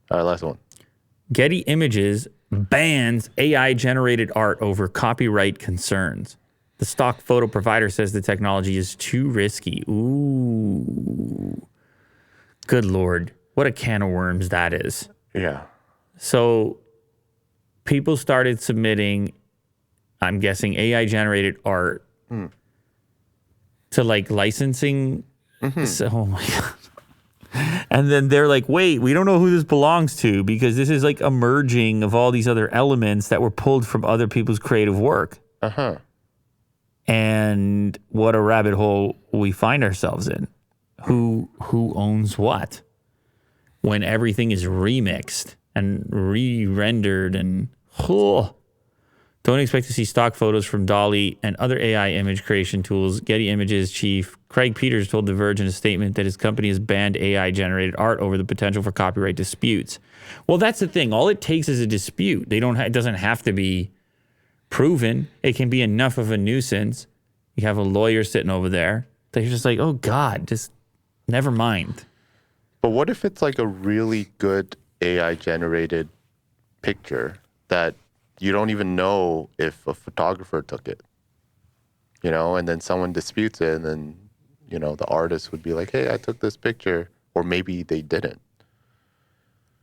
All right, last one. Getty Images bans AI-generated art over copyright concerns. The stock photo provider says the technology is too risky. Ooh. Good Lord. What a can of worms that is. Yeah. So people started submitting, I'm guessing, AI-generated art to like licensing. So, oh my God. And then they're like, wait, we don't know who this belongs to because this is like a merging of all these other elements that were pulled from other people's creative work. Uh-huh. And what a rabbit hole we find ourselves in. Who owns what? When everything is remixed and re-rendered and don't expect to see stock photos from DALL-E and other AI image creation tools. Getty Images chief Craig Peters told The Verge in a statement that his company has banned AI-generated art over the potential for copyright disputes. Well, that's the thing. All it takes is a dispute. It doesn't have to be proven. It can be enough of a nuisance. You have a lawyer sitting over there that you're just like, oh God, just never mind. But what if it's like a really good AI-generated picture that you don't even know if a photographer took it, and then someone disputes it, and then, the artist would be like, hey, I took this picture, or maybe they didn't.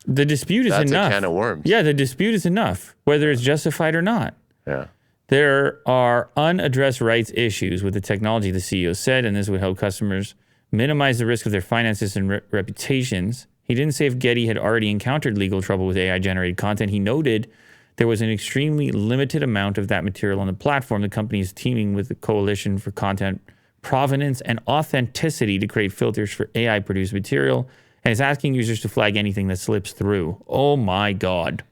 The dispute is enough. That's a can of worms. Yeah, the dispute is enough, whether it's justified or not. Yeah. There are unaddressed rights issues with the technology, the CEO said, and this would help customers minimize the risk of their finances and reputations. He didn't say if Getty had already encountered legal trouble with AI-generated content. He noted there was an extremely limited amount of that material on the platform. The company is teaming with the Coalition for Content Provenance and Authenticity to create filters for AI-produced material and is asking users to flag anything that slips through. Oh my God.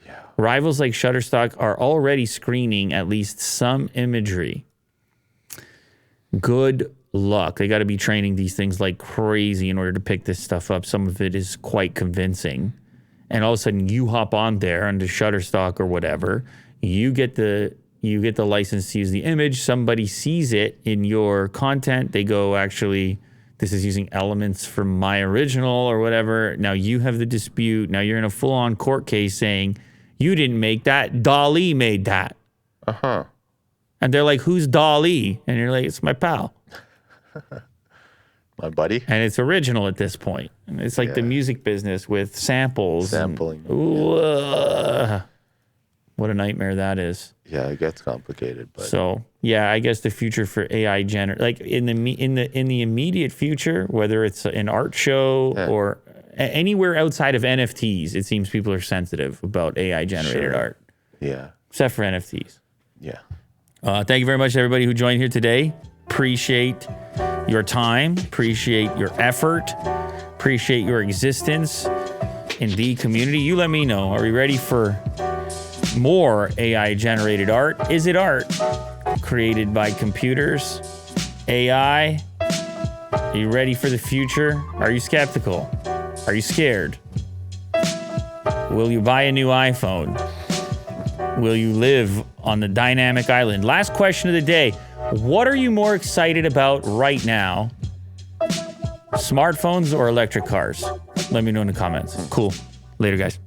Yeah. Rivals like Shutterstock are already screening at least some imagery. Good luck. They got to be training these things like crazy in order to pick this stuff up. Some of it is quite convincing. And all of a sudden you hop on there under Shutterstock or whatever, you get the license to use the image. Somebody sees it in your content. They go, actually, this is using elements from my original or whatever. Now you have the dispute. Now you're in a full-on court case saying, you didn't make that. DALL-E made that. Uh-huh. And they're like, who's DALL-E? And you're like, it's my pal. My buddy. And it's original at this point. And it's like the music business with samples. Sampling. What a nightmare that is. Yeah, it gets complicated. But so, yeah, I guess the future for AI like in the immediate future, whether it's an art show or anywhere outside of NFTs, it seems people are sensitive about AI generated art. Yeah. Except for NFTs. Yeah. Thank you very much to everybody who joined here today. Appreciate your time, appreciate your effort, appreciate your existence in the community. You let me know. Are we ready for more AI-generated art? Is it art created by computers? AI? Are you ready for the future? Are you skeptical? Are you scared? Will you buy a new iPhone? Will you live on the dynamic island? Last question of the day. What are you more excited about right now? Smartphones or electric cars? Let me know in the comments. Cool. Later, guys.